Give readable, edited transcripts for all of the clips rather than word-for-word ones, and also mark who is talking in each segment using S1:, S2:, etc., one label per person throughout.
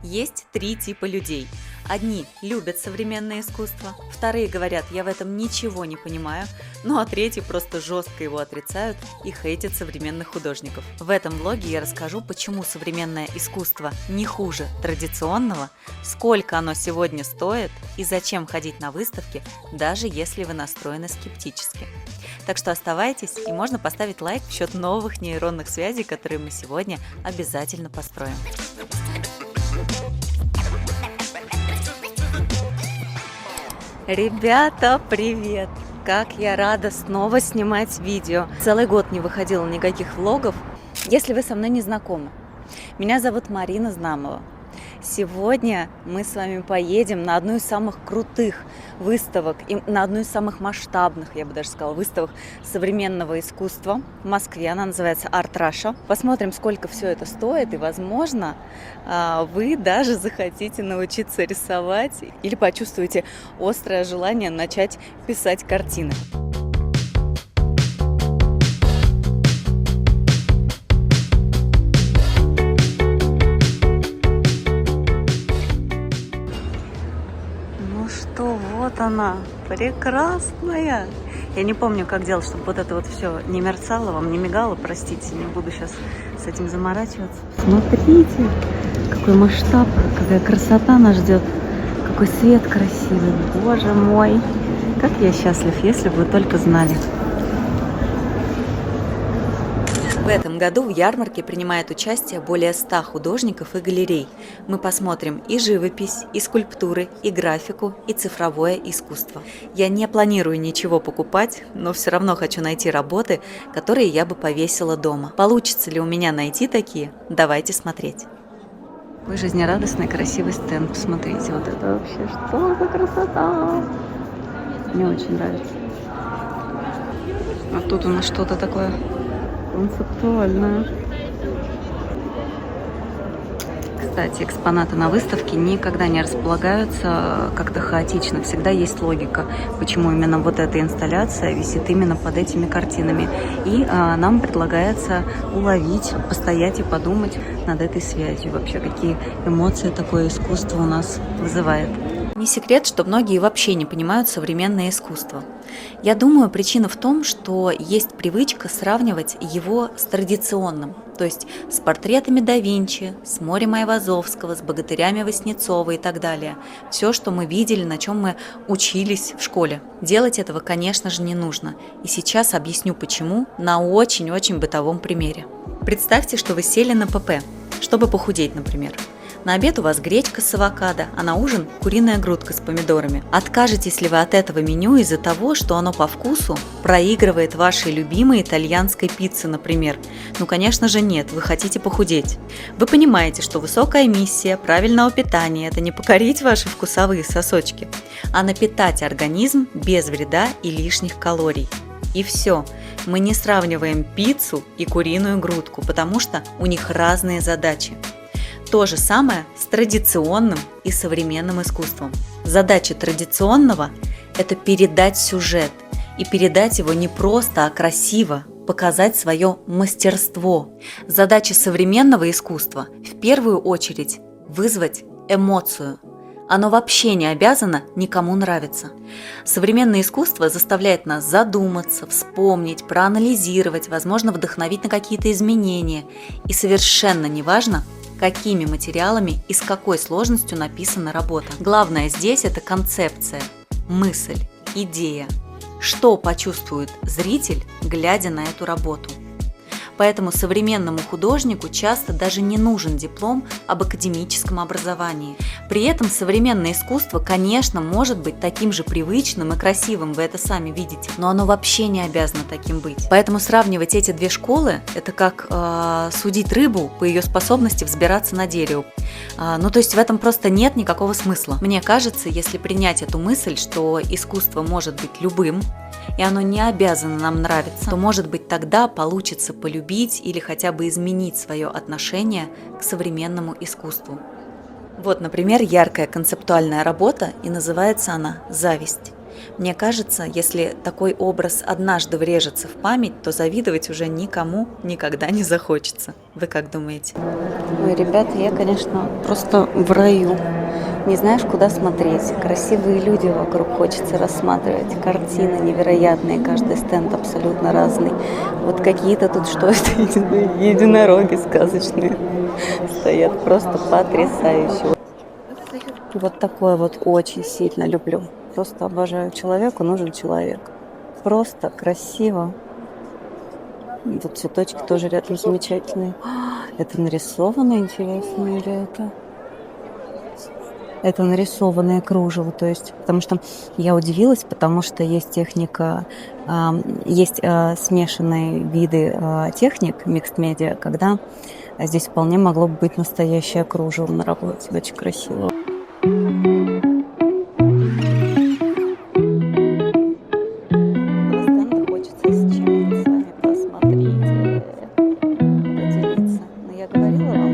S1: Есть три типа людей. Одни любят современное искусство, вторые говорят, я в этом ничего не понимаю, ну а третьи просто жестко его отрицают и хейтят современных художников. В этом влоге я расскажу, почему современное искусство не хуже традиционного, сколько оно сегодня стоит и зачем ходить на выставки, даже если вы настроены скептически. Так что оставайтесь, и можно поставить лайк в счет новых нейронных связей, которые мы сегодня обязательно построим. Ребята, привет! Как я рада снова снимать видео. Целый год не выходило никаких влогов. Если вы со мной не знакомы, меня зовут Марина Знамова. Сегодня мы с вами поедем на одну из самых крутых выставок и на одну из самых масштабных, я бы даже сказала, выставок современного искусства в Москве. Она называется Art Russia. Посмотрим, сколько все это стоит, и, возможно, вы даже захотите научиться рисовать или почувствуете острое желание начать писать картины. Вот она, прекрасная. Я не помню, как делать, чтобы вот это вот все не мерцало, вам не мигало, простите, не буду сейчас с этим заморачиваться. Смотрите, какой масштаб, какая красота нас ждет, какой свет красивый, боже мой. Как я счастлив, если бы вы только знали. В этом году в ярмарке принимает участие более 100 художников и галерей. Мы посмотрим и живопись, и скульптуры, и графику, и цифровое искусство. Я не планирую ничего покупать, но все равно хочу найти работы, которые я бы повесила дома. Получится ли у меня найти такие? Давайте смотреть. Какой жизнерадостный, красивый стенд. Посмотрите, вот это вообще что за красота! Мне очень нравится. А тут у нас что-то такое концептуальная. Кстати, экспонаты на выставке никогда не располагаются как-то хаотично. Всегда есть логика, почему именно вот эта инсталляция висит именно под этими картинами. И нам предлагается уловить, постоять и подумать над этой связью. Вообще, какие эмоции такое искусство у нас вызывает. Не секрет, что многие вообще не понимают современное искусство. Я думаю, причина в том, что есть привычка сравнивать его с традиционным, то есть с портретами да Винчи, с морем Айвазовского, с богатырями Васнецова и так далее. Все, что мы видели, на чем мы учились в школе. Делать этого, конечно же, не нужно. И сейчас объясню почему на очень-очень бытовом примере. Представьте, что вы сели на ПП, чтобы похудеть, например. На обед у вас гречка с авокадо, а на ужин куриная грудка с помидорами. Откажетесь ли вы от этого меню из-за того, что оно по вкусу проигрывает вашей любимой итальянской пицце, например? Ну, конечно же, нет, вы хотите похудеть. Вы понимаете, что высокая миссия правильного питания – это не покорить ваши вкусовые сосочки, а напитать организм без вреда и лишних калорий. И все. Мы не сравниваем пиццу и куриную грудку, потому что у них разные задачи. То же самое с традиционным и современным искусством. Задача традиционного – это передать сюжет. И передать его не просто, а красиво, показать свое мастерство. Задача современного искусства – в первую очередь вызвать эмоцию. Оно вообще не обязано никому нравиться. Современное искусство заставляет нас задуматься, вспомнить, проанализировать, возможно, вдохновить на какие-то изменения. И совершенно неважно, какими материалами и с какой сложностью написана работа. Главное здесь – это концепция, мысль, идея. Что почувствует зритель, глядя на эту работу? Поэтому современному художнику часто даже не нужен диплом об академическом образовании. При этом современное искусство, конечно, может быть таким же привычным и красивым, вы это сами видите, но оно вообще не обязано таким быть. Поэтому сравнивать эти две школы – это как судить рыбу по ее способности взбираться на дерево. То есть в этом просто нет никакого смысла. Мне кажется, если принять эту мысль, что искусство может быть любым, и оно не обязано нам нравиться, то, может быть, тогда получится полюбить или хотя бы изменить свое отношение к современному искусству. Вот, например, яркая концептуальная работа, и называется она «Зависть». Мне кажется, если такой образ однажды врежется в память, то завидовать уже никому никогда не захочется. Вы как думаете? Ой, ребята, я, конечно, просто в раю. Не знаешь, куда смотреть. Красивые люди вокруг хочется рассматривать. Картины невероятные, каждый стенд абсолютно разный. Вот какие-то тут, что это, единороги сказочные стоят. Просто потрясающе. Вот такое вот очень сильно люблю. Просто обожаю. Человеку нужен человек. Просто красиво. Вот цветочки тоже рядом замечательные. Это нарисовано, интересно, или это? Это нарисованное кружево, то есть, потому что я удивилась, потому что есть техника, есть смешанные виды техник, mixed media, когда здесь вполне могло бы быть настоящее кружево на работе, очень красиво. Хочется с чем-нибудь с вами посмотреть, поделиться. Но я говорила вам.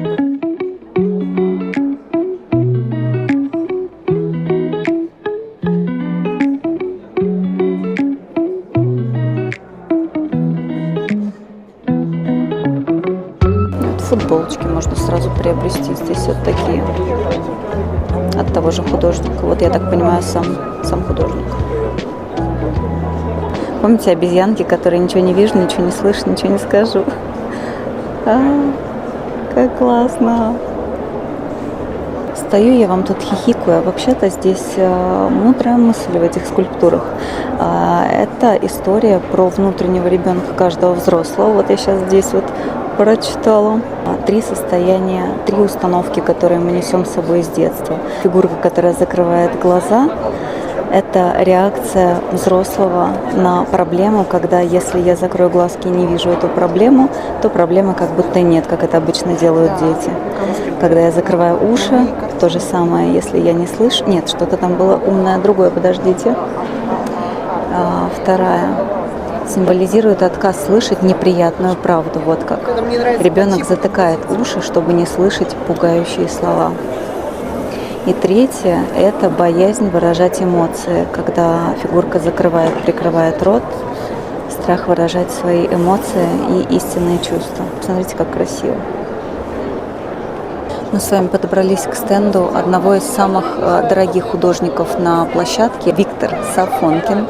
S1: Футболочки можно сразу приобрести. Здесь вот такие. От того же художника. Вот я так понимаю, сам художник. Помните обезьянки, которые ничего не вижу, ничего не слышу, ничего не скажу? Как классно! Стою я вам тут хихикаю, а вообще-то здесь мудрая мысль в этих скульптурах. Это история про внутреннего ребенка каждого взрослого. Вот я сейчас здесь вот прочитала. 3 состояния, 3 установки, которые мы несем с собой из детства. Фигурка, которая закрывает глаза, это реакция взрослого на проблему, когда если я закрою глазки и не вижу эту проблему, то проблемы как будто нет, как это обычно делают дети. Когда я закрываю уши, то же самое, если я не слышу. Нет, что-то там было умное другое, подождите. Вторая символизирует отказ слышать неприятную правду. Вот как ребенок затыкает уши, чтобы не слышать пугающие слова. И третье – это боязнь выражать эмоции, когда фигурка прикрывает рот, страх выражать свои эмоции и истинные чувства. Посмотрите, как красиво. Мы с вами подобрались к стенду одного из самых дорогих художников на площадке, Виктор Сафонкин.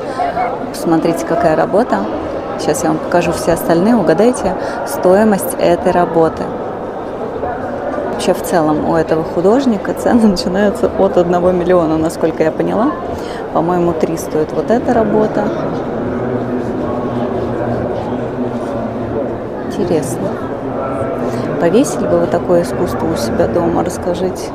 S1: Посмотрите, какая работа. Сейчас я вам покажу все остальные. Угадайте стоимость этой работы. Вообще в целом у этого художника цены начинаются от 1 миллиона, насколько я поняла. По-моему, 3 стоит вот эта работа. Интересно. Повесили бы вы такое искусство у себя дома? Расскажите.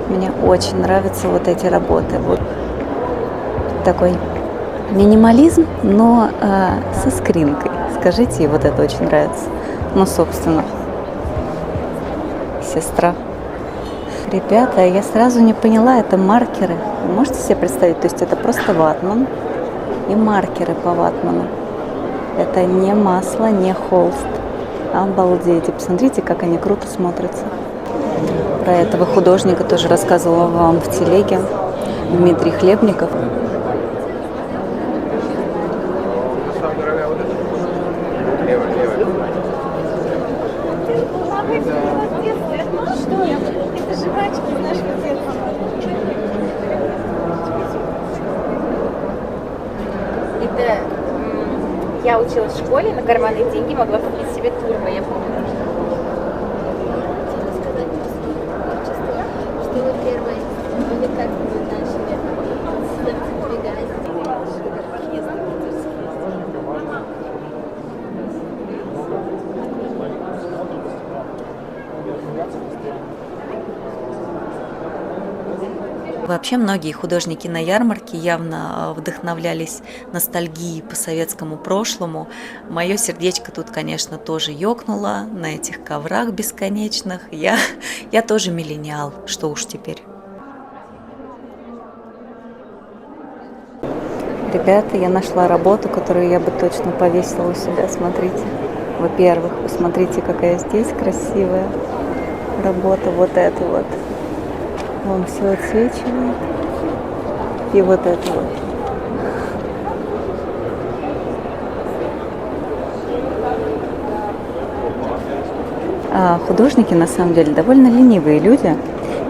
S1: Мне очень нравятся вот эти работы. Вот такой минимализм, но со скринкой. Скажите, и вот это очень нравится. Ну, собственно, сестра. Ребята, я сразу не поняла, это маркеры. Вы можете себе представить? То есть это просто ватман и маркеры по ватману. Это не масло, не холст. Обалдеть. И посмотрите, как они круто смотрятся. Про этого художника тоже рассказывала вам в телеге. Дмитрий Хлебников.
S2: Это я училась в школе, на карманные деньги могла купить себе турбо, я помню. Что вы первые, или как вы начали продвигать?
S1: Вообще многие художники на ярмарке явно вдохновлялись ностальгией по советскому прошлому. Мое сердечко тут, конечно, тоже ёкнуло на этих коврах бесконечных. Я тоже миллениал, что уж теперь. Ребята, я нашла работу, которую я бы точно повесила у себя. Смотрите. Во-первых, посмотрите, какая здесь красивая работа. Вот это вот. Вон все отсвечивает. И вот это вот. Художники, на самом деле, довольно ленивые люди.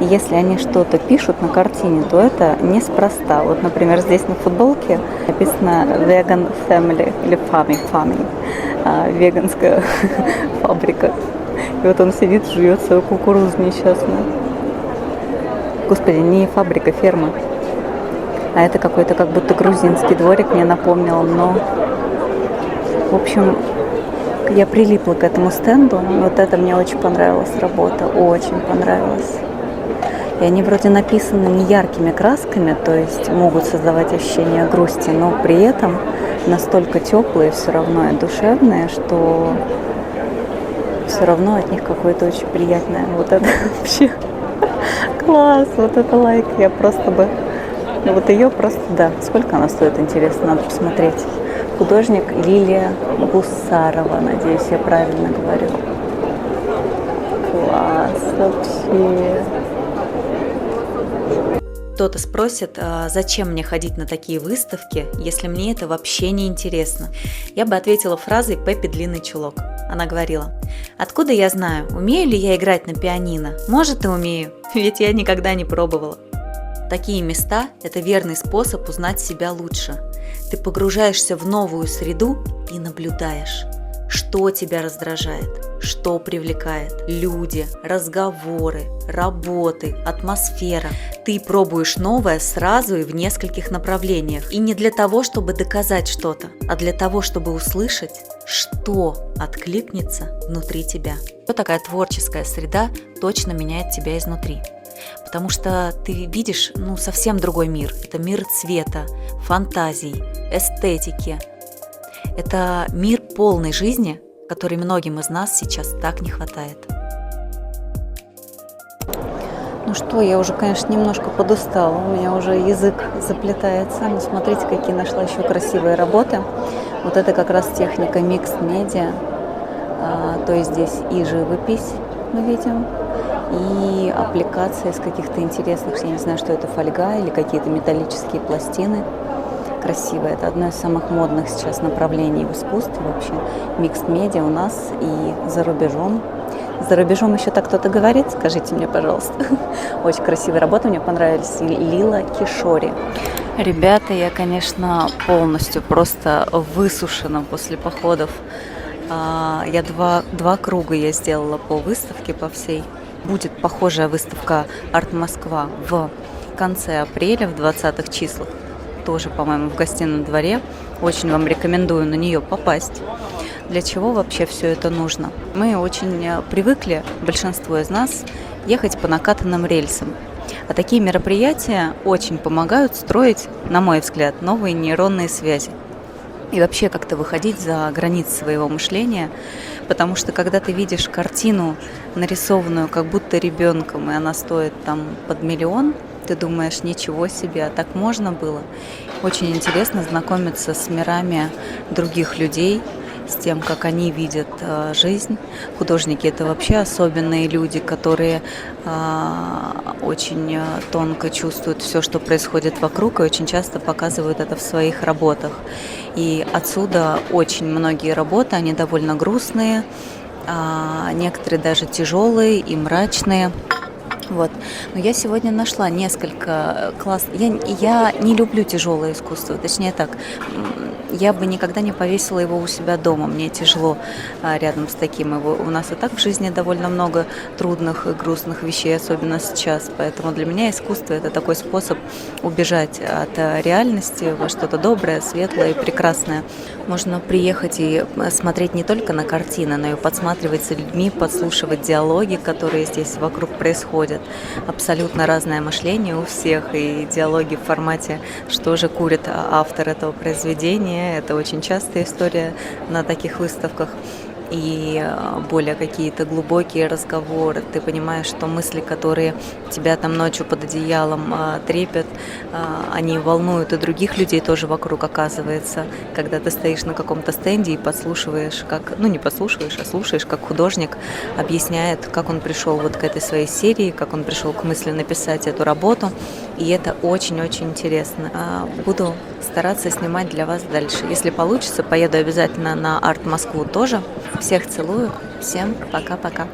S1: И если они что-то пишут на картине, то это неспроста. Вот, например, здесь на футболке написано «Vegan Family» или «Farming», веганская фабрика. И вот он сидит, жует свою кукурузу несчастную. Господи, не фабрика, ферма. А это какой-то как будто грузинский дворик, мне напомнил. Но, в общем, я прилипла к этому стенду. Вот это мне очень понравилась работа, очень понравилась. И они вроде написаны не яркими красками, то есть могут создавать ощущение грусти, но при этом настолько теплые все равно и душевные, что все равно от них какое-то очень приятное. Вот это вообще класс, вот это лайк. Я просто бы... Вот ее просто, да. Сколько она стоит, интересно, надо посмотреть. Художник Лилия Гусарова, надеюсь, я правильно говорю. Класс вообще. Кто-то спросит, зачем мне ходить на такие выставки, если мне это вообще не интересно. Я бы ответила фразой Пеппи Длинный Чулок. Она говорила: откуда я знаю, умею ли я играть на пианино? Может, и умею, ведь я никогда не пробовала. Такие места – это верный способ узнать себя лучше. Ты погружаешься в новую среду и наблюдаешь, что тебя раздражает, что привлекает. Люди, разговоры, работы, атмосфера. Ты пробуешь новое сразу и в нескольких направлениях. И не для того, чтобы доказать что-то, а для того, чтобы услышать, что откликнется внутри тебя. Вот такая творческая среда точно меняет тебя изнутри. Потому что ты видишь, совсем другой мир. Это мир цвета, фантазий, эстетики. Это мир полной жизни, который многим из нас сейчас так не хватает. Ну что, я уже, конечно, немножко подустала. У меня уже язык заплетается. Но смотрите, какие нашла еще красивые работы. Вот это как раз техника Mixed Media. То есть здесь и живопись мы видим, и аппликация из каких-то интересных, я не знаю, что это, фольга или какие-то металлические пластины. Красиво. Это одно из самых модных сейчас направлений в искусстве вообще. Mixed Media у нас и за рубежом. За рубежом еще так кто-то говорит? Скажите мне, пожалуйста. Очень красивые работы, мне понравились. Лила Кишори. Ребята, я, конечно, полностью просто высушена после походов. Я два круга я сделала по выставке, по всей. Будет похожая выставка «Арт Москва» в конце апреля, в 20-х числах. Тоже, по-моему, в Гостином дворе. Очень вам рекомендую на нее попасть. Для чего вообще все это нужно? Мы очень привыкли, большинство из нас, ехать по накатанным рельсам. А такие мероприятия очень помогают строить, на мой взгляд, новые нейронные связи. И вообще как-то выходить за границы своего мышления, потому что когда ты видишь картину, нарисованную как будто ребенком, и она стоит там под миллион, ты думаешь, ничего себе, а так можно было. Очень интересно знакомиться с мирами других людей, с тем, как они видят жизнь. Художники – это вообще особенные люди, которые очень тонко чувствуют все, что происходит вокруг, и очень часто показывают это в своих работах. И отсюда очень многие работы, они довольно грустные, некоторые даже тяжелые и мрачные. Вот. Но я сегодня нашла несколько классных... Я не люблю тяжелое искусство, точнее так, я бы никогда не повесила его у себя дома, мне тяжело рядом с таким. У нас и так в жизни довольно много трудных и грустных вещей, особенно сейчас, поэтому для меня искусство – это такой способ убежать от реальности во что-то доброе, светлое и прекрасное. Можно приехать и смотреть не только на картины, но и подсматривать за людьми, подслушивать диалоги, которые здесь вокруг происходят. происходит. Абсолютно разное мышление у всех, и диалоги в формате, что же курит автор этого произведения. Это очень частая история на таких выставках. И более какие-то глубокие разговоры. Ты понимаешь, что мысли, которые тебя там ночью под одеялом трепят, они волнуют и других людей тоже вокруг, оказывается. Когда ты стоишь на каком-то стенде и подслушиваешь, как, ну не подслушиваешь, а слушаешь, как художник объясняет, как он пришел вот к этой своей серии, как он пришел к мысли написать эту работу. И это очень-очень интересно. Буду стараться снимать для вас дальше. Если получится, поеду обязательно на Арт Москву тоже. Всех целую. Всем пока-пока.